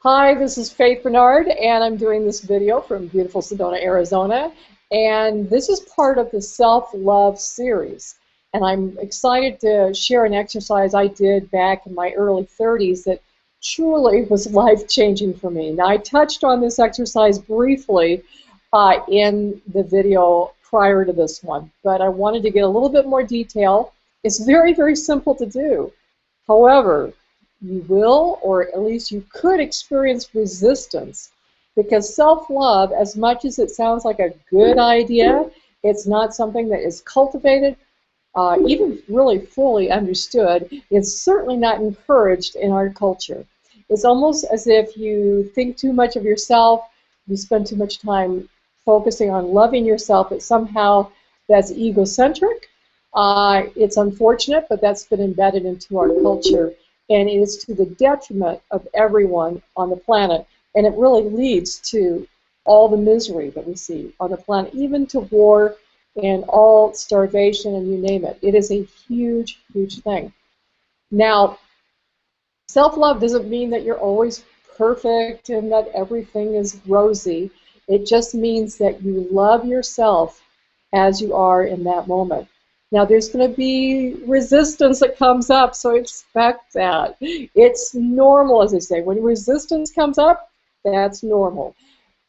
Hi, this is Faith Bernard, and I'm doing this video from beautiful Sedona, Arizona. And this is part of the Self-Love series. And I'm excited to share an exercise I did back in my early 30s that truly was life-changing for me. Now, I touched on this exercise briefly in the video prior to this one, but I wanted to get a little bit more detail. It's very, very simple to do. However, you will, or at least you could, experience resistance because self-love, as much as it sounds like a good idea, it's not something that is cultivated, even really fully understood. It's certainly not encouraged in our culture. It's almost as if you think too much of yourself, you spend too much time focusing on loving yourself, that somehow that's egocentric. It's unfortunate, but that's been embedded into our culture. And it is to the detriment of everyone on the planet. And it really leads to all the misery that we see on the planet, even to war and all starvation and you name it. It is a huge, huge thing. Now, self-love doesn't mean that you're always perfect and that everything is rosy. It just means that you love yourself as you are in that moment. Now, there's going to be resistance that comes up, so expect that. It's normal, as I say. When resistance comes up, that's normal.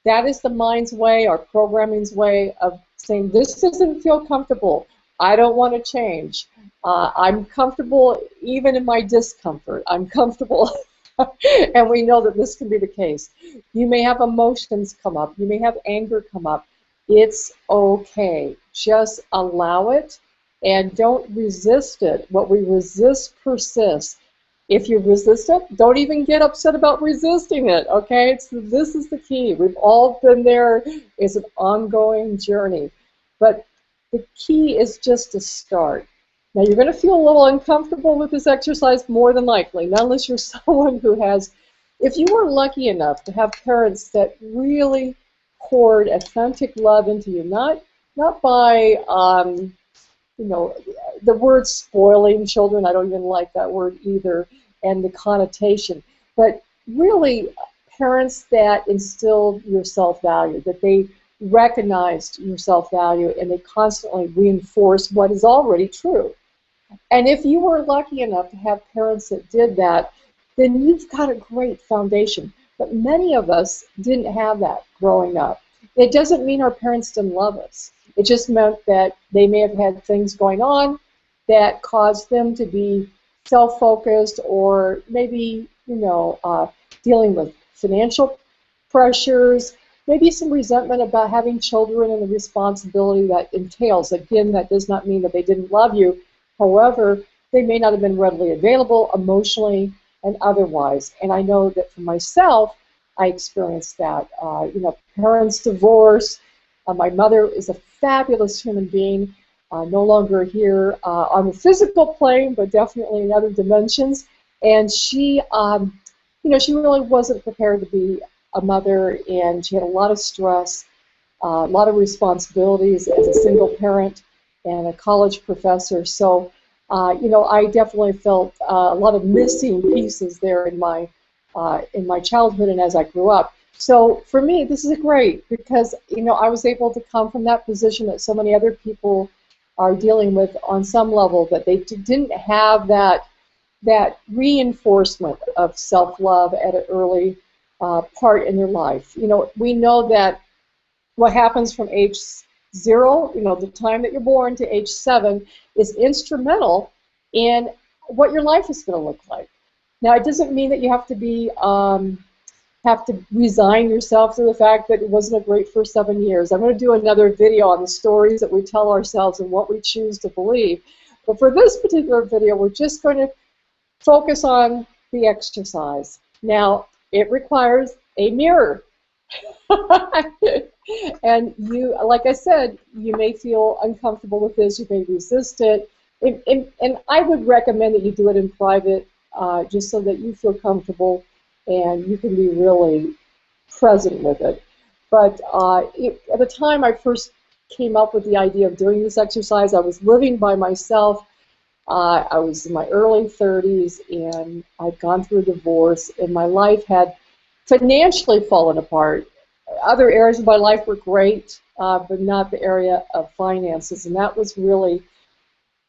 That is the mind's way, our programming's way of saying, this doesn't feel comfortable. I don't want to change. I'm comfortable even in my discomfort. I'm comfortable. And we know that this can be the case. You may have emotions come up. You may have anger come up. It's okay. Just allow it. And don't resist it. What we resist persists. If you resist it, don't even get upset about resisting it, okay? This is the key. We've all been there. It's an ongoing journey. But the key is just to start. Now, you're going to feel a little uncomfortable with this exercise more than likely, not unless you're someone who has, if you were lucky enough to have parents that really poured authentic love into you, not by you know, the word spoiling children, I don't even like that word either, and the connotation. But really, parents that instilled your self-value, that they recognized your self-value, and they constantly reinforce what is already true. And if you were lucky enough to have parents that did that, then you've got a great foundation. But many of us didn't have that growing up. It doesn't mean our parents didn't love us. It just meant that they may have had things going on that caused them to be self-focused, or maybe, dealing with financial pressures, maybe some resentment about having children and the responsibility that entails. Again, that does not mean that they didn't love you. However, they may not have been readily available emotionally and otherwise. And I know that for myself, I experienced that. Parents divorce. My mother is a fabulous human being, no longer here on the physical plane, but definitely in other dimensions. And she, she really wasn't prepared to be a mother, and she had a lot of stress, a lot of responsibilities as a single parent and a college professor. So, I definitely felt a lot of missing pieces there in my childhood and as I grew up. So for me, this is great because, I was able to come from that position that so many other people are dealing with on some level, that they didn't have that reinforcement of self-love at an early part in their life. We know that what happens from age 0, the time that you're born, to age 7 is instrumental in what your life is going to look like. Now, it doesn't mean that you have to be have to resign yourself to the fact that it wasn't a great first 7 years. I'm going to do another video on the stories that we tell ourselves and what we choose to believe. But for this particular video, we're just going to focus on the exercise. Now, it requires a mirror. And you, like I said, you may feel uncomfortable with this, you may resist it. And I would recommend that you do it in private, just so that you feel comfortable and you can be really present with it. But at the time I first came up with the idea of doing this exercise, I was living by myself. I was in my early 30s, and I'd gone through a divorce, and my life had financially fallen apart. Other areas of my life were great, but not the area of finances. And that was really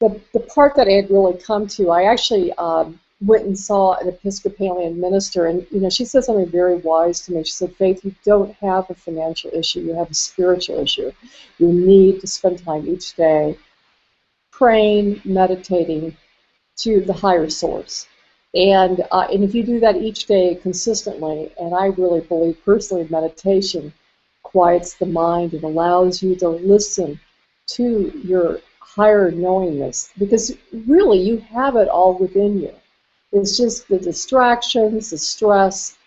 the part that I had really come to. I actually went and saw an Episcopalian minister, and she said something very wise to me. She said, "Faith, you don't have a financial issue, you have a spiritual issue. You need to spend time each day praying, meditating to the higher source. And if you do that each day consistently, and I really believe personally meditation quiets the mind and allows you to listen to your higher knowingness, because really you have it all within you. It's just the distractions, the stress,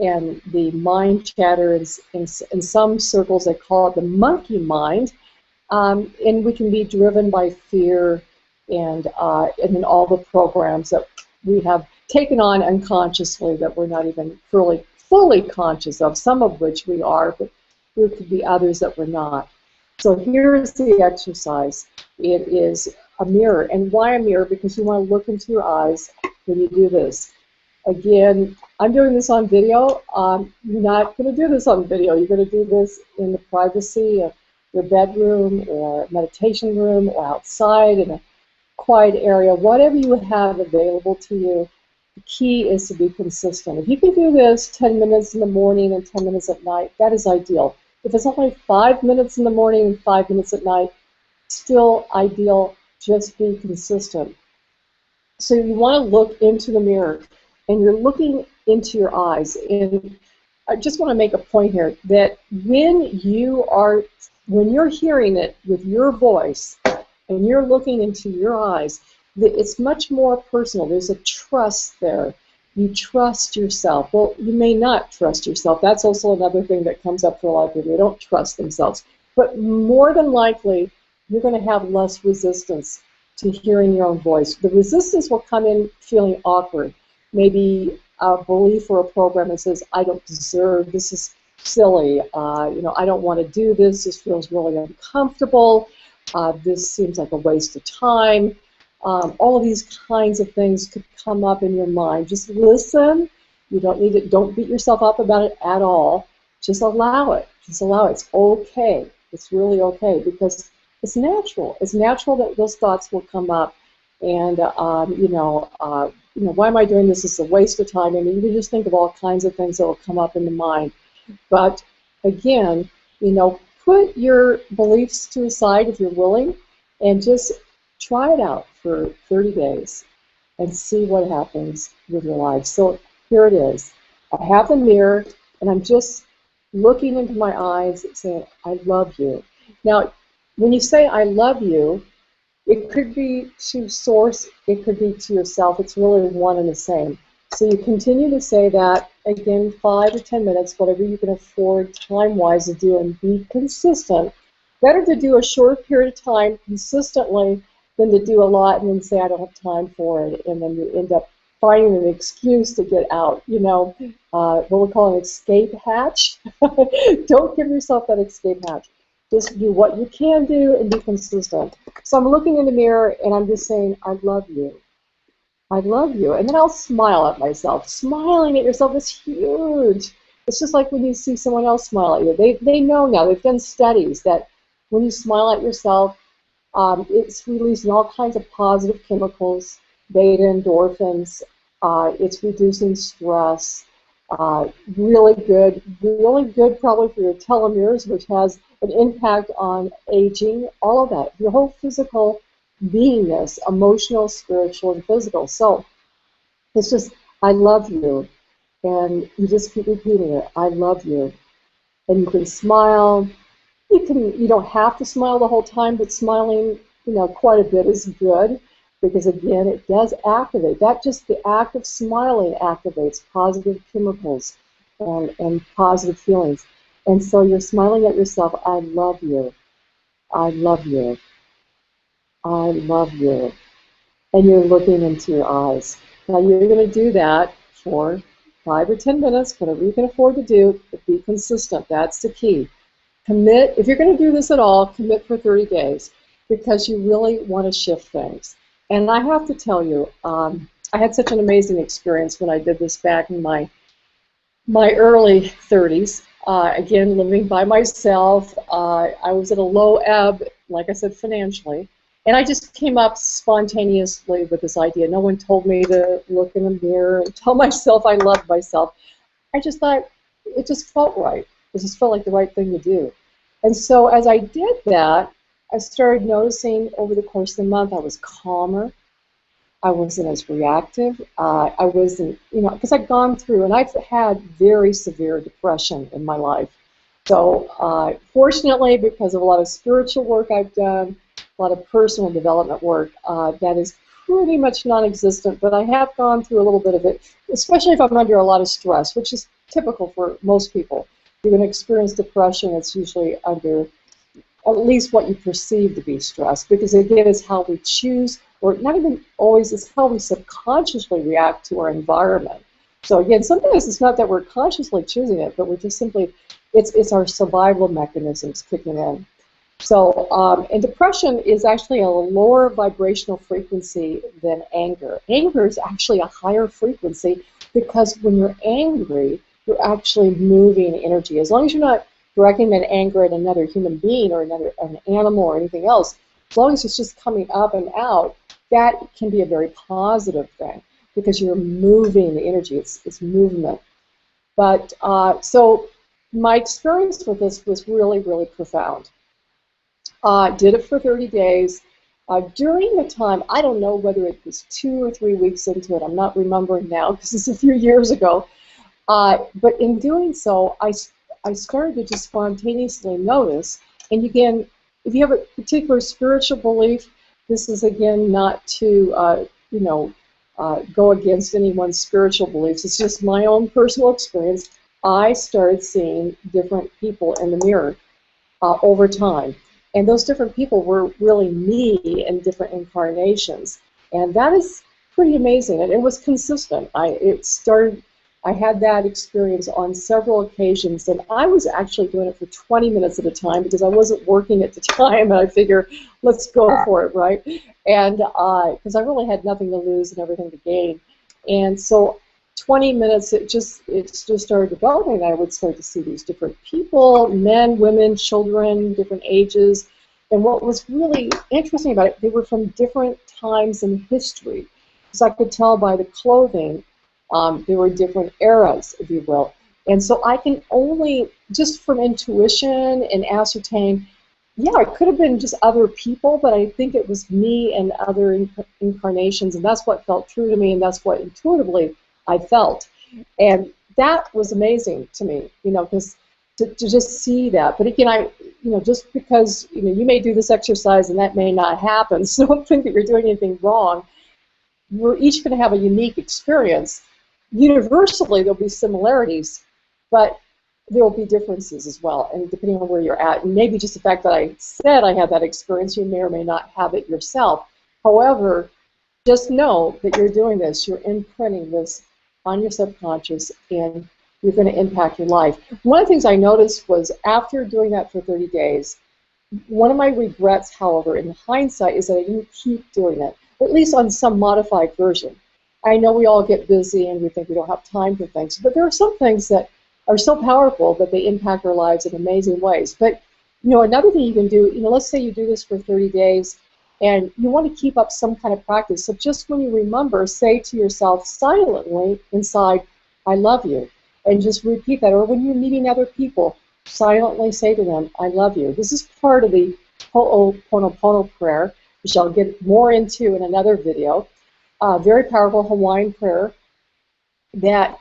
and the mind chatter. In some circles, they call it the monkey mind, and we can be driven by fear and then all the programs that we have taken on unconsciously that we're not even fully conscious of, some of which we are, but there could be others that we're not. So here's the exercise. It is a mirror. And why a mirror? Because you want to look into your eyes when you do this. Again, I'm doing this on video. You're not going to do this on video. You're going to do this in the privacy of your bedroom or meditation room or outside in a quiet area, whatever you have available to you. The key is to be consistent. If you can do this 10 minutes in the morning and 10 minutes at night, that is ideal. If it's only 5 minutes in the morning and 5 minutes at night, still ideal. Just be consistent. So you want to look into the mirror, and you're looking into your eyes. And I just want to make a point here that when you're hearing it with your voice and you're looking into your eyes, it's much more personal. There's a trust there. You trust yourself. Well, you may not trust yourself. That's also another thing that comes up for a lot of people. They don't trust themselves. But more than likely, you're going to have less resistance to hearing your own voice. The resistance will come in feeling awkward. Maybe a belief or a program that says, I don't deserve, this is silly, I don't want to do this, this feels really uncomfortable, this seems like a waste of time. All of these kinds of things could come up in your mind. Just listen. You don't need it. Don't beat yourself up about it at all. Just allow it. Just allow it. It's okay. It's really okay, because it's natural. It's natural that those thoughts will come up. And why am I doing this? It's a waste of time. I mean, you can just think of all kinds of things that will come up in the mind. But again, put your beliefs to the side if you're willing, and just try it out for 30 days and see what happens with your life. So here it is. I have a mirror, and I'm just looking into my eyes and saying, I love you. Now, when you say I love you, it could be to source, it could be to yourself. It's really one and the same. So you continue to say that, again, 5 or 10 minutes, whatever you can afford time-wise to do, and be consistent. Better to do a short period of time consistently than to do a lot and then say, I don't have time for it, and then you end up finding an excuse to get out. What we call an escape hatch. Don't give yourself that escape hatch. Just do what you can do and be consistent. So I'm looking in the mirror and I'm just saying, I love you. I love you. And then I'll smile at myself. Smiling at yourself is huge. It's just like when you see someone else smile at you. They know now, they've done studies that when you smile at yourself, it's releasing all kinds of positive chemicals, beta endorphins. It's reducing stress. Really good probably for your telomeres, which has an impact on aging, all of that. Your whole physical beingness, emotional, spiritual, and physical. So it's just, I love you. And you just keep repeating it, I love you. And you can smile. You don't have to smile the whole time, but smiling, quite a bit is good, because again, it does activate. That just the act of smiling activates positive chemicals and positive feelings. And so you're smiling at yourself, I love you. I love you. I love you. And you're looking into your eyes. Now you're going to do that for 5 or 10 minutes, whatever you can afford to do, but be consistent. That's the key. Commit, if you're going to do this at all, commit for 30 days, because you really want to shift things. And I have to tell you, I had such an amazing experience when I did this back in my my early 30s. Again, living by myself. I was at a low ebb, like I said, financially. And I just came up spontaneously with this idea. No one told me to look in the mirror and tell myself I loved myself. I just thought it just felt right. It just felt like the right thing to do. And so as I did that, I started noticing over the course of the month I was calmer. I wasn't as reactive. I wasn't, because I'd gone through, and I've had very severe depression in my life. So fortunately, because of a lot of spiritual work I've done, a lot of personal development work, that is pretty much non-existent, but I have gone through a little bit of it, especially if I'm under a lot of stress, which is typical for most people. You're going to experience depression, it's usually under at least what you perceive to be stress, because again, it's how we choose, or not even always, it's how we subconsciously react to our environment. So again, sometimes it's not that we're consciously choosing it, but we're just simply, it's our survival mechanisms kicking in. So, and depression is actually a lower vibrational frequency than anger. Anger is actually a higher frequency because when you're angry, you're actually moving energy. As long as you're not directing that anger at another human being or an animal or anything else, as long as it's just coming up and out, that can be a very positive thing because you're moving the energy. It's movement. But so my experience with this was really, really profound. Did it for 30 days. During the time, I don't know whether it was 2 or 3 weeks into it, I'm not remembering now because it's a few years ago, but in doing so, I started to just spontaneously notice, and again, if you have a particular spiritual belief, this is again not to, go against anyone's spiritual beliefs, it's just my own personal experience. I started seeing different people in the mirror over time. And those different people were really me in different incarnations. And that is pretty amazing. And it was consistent. I had that experience on several occasions. And I was actually doing it for 20 minutes at a time because I wasn't working at the time. And I figured, let's go for it, right? And because I really had nothing to lose and everything to gain. And so 20 minutes, it just started developing. I would start to see these different people, men, women, children, different ages. And what was really interesting about it, they were from different times in history. Because I could tell by the clothing, there were different eras, if you will. And so I can only, just from intuition and ascertain, yeah, it could have been just other people, but I think it was me and other incarnations, and that's what felt true to me, and that's what intuitively I felt. And that was amazing to me, because to just see that. But again, just because, you may do this exercise and that may not happen, so don't think that you're doing anything wrong. We're each going to have a unique experience. Universally, there'll be similarities, but there will be differences as well, and depending on where you're at. And maybe just the fact that I said I had that experience, you may or may not have it yourself. However, just know that you're doing this, you're imprinting this on your subconscious, and you're going to impact your life. One of the things I noticed was after doing that for 30 days, one of my regrets, however, in hindsight, is that I didn't keep doing it, or at least on some modified version. I know we all get busy and we think we don't have time for things, but there are some things that are so powerful that they impact our lives in amazing ways. But, another thing you can do, let's say you do this for 30 days, and you want to keep up some kind of practice. So just when you remember, say to yourself silently inside, I love you. And just repeat that. Or when you're meeting other people, silently say to them, I love you. This is part of the Ho'oponopono prayer, which I'll get more into in another video. Very powerful Hawaiian prayer that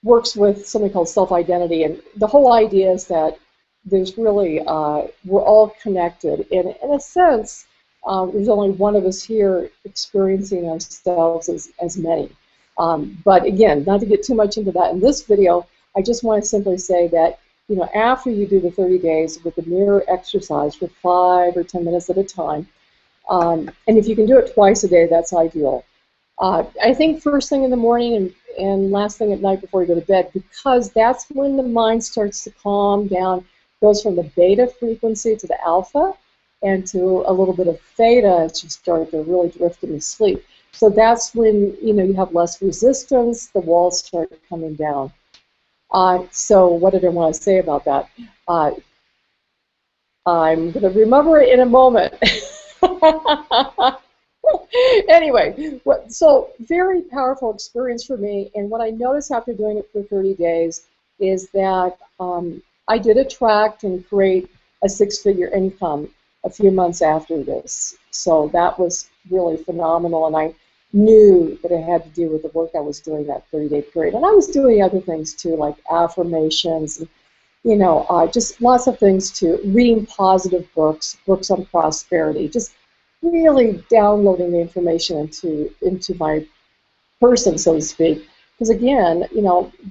works with something called self-identity. And the whole idea is that there's really, we're all connected. And in a sense, there's only one of us here experiencing ourselves as many. But again, not to get too much into that in this video, I just want to simply say that, after you do the 30 days with the mirror exercise for 5 or 10 minutes at a time, and if you can do it twice a day, that's ideal. I think first thing in the morning and last thing at night before you go to bed, because that's when the mind starts to calm down, goes from the beta frequency to the alpha, and to a little bit of theta as you start to really drift into sleep. So that's when you have less resistance, the walls start coming down. So what did I want to say about that? I'm going to remember it in a moment. Anyway, so very powerful experience for me. And what I noticed after doing it for 30 days is that I did attract and create a six-figure income a few months after this. So that was really phenomenal. And I knew that it had to do with the work I was doing that 30-day period. And I was doing other things too, like affirmations, and, just lots of things too, reading positive books, books on prosperity, just really downloading the information into my person, so to speak. Because again,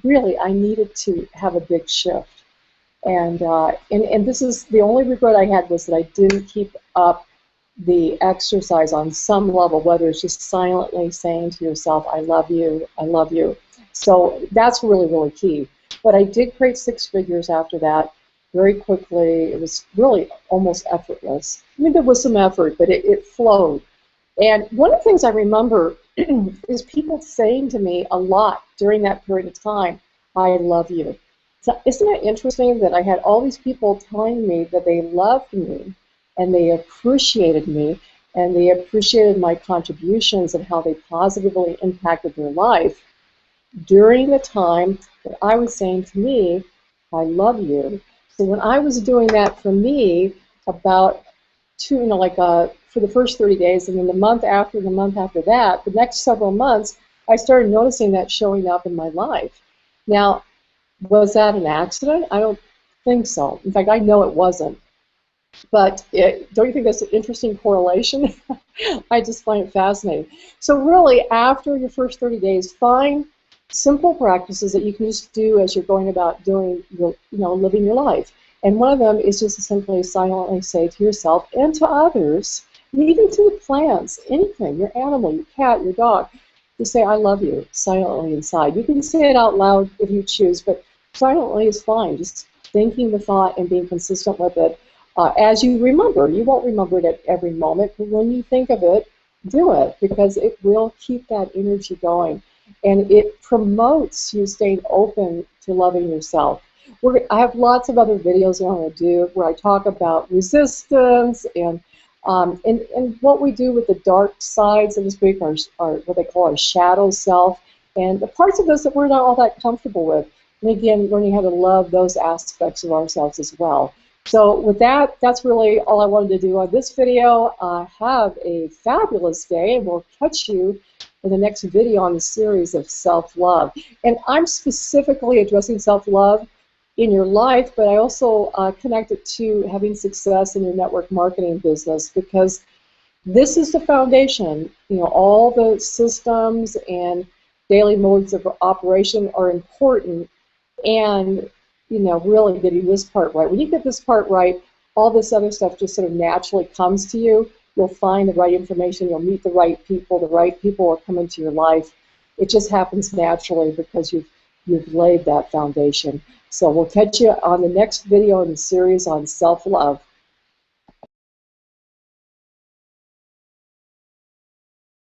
really I needed to have a big shift. And this is the only regret I had, was that I didn't keep up the exercise on some level, whether it's just silently saying to yourself, I love you, I love you. So that's really, really key. But I did create six figures after that very quickly. It was really almost effortless. I mean, there was some effort, but it flowed. And one of the things I remember is people saying to me a lot during that period of time, I love you. So isn't it interesting that I had all these people telling me that they loved me and they appreciated me and they appreciated my contributions and how they positively impacted their life during the time that I was saying to me, I love you. So when I was doing that for me, about for the first 30 days, and then the month after that, the next several months, I started noticing that showing up in my life. Now, was that an accident? I don't think so. In fact, I know it wasn't. But don't you think that's an interesting correlation? I just find it fascinating. So really, after your first 30 days, find simple practices that you can just do as you're going about doing your, living your life. And one of them is just to simply silently say to yourself and to others, and even to the plants, anything, your animal, your cat, your dog, to say, I love you, silently inside. You can say it out loud if you choose, but silently is fine. Just thinking the thought and being consistent with it. As you remember, you won't remember it at every moment, but when you think of it, do it, because it will keep that energy going. And it promotes you staying open to loving yourself. I have lots of other videos I want to do where I talk about resistance and what we do with the dark side, so to speak, our what they call our shadow self, and the parts of us that we're not all that comfortable with. And again, learning how to love those aspects of ourselves as well. So with that, that's really all I wanted to do on this video. Have a fabulous day, and we'll catch you in the next video on the series of self-love. And I'm specifically addressing self-love in your life, but I also connect it to having success in your network marketing business, because this is the foundation. All the systems and daily modes of operation are important, and really getting this part right. When you get this part right, all this other stuff just sort of naturally comes to you. You'll find the right information. You'll meet the right people. The right people will come into your life. It just happens naturally because you've laid that foundation. So we'll catch you on the next video in the series on self-love.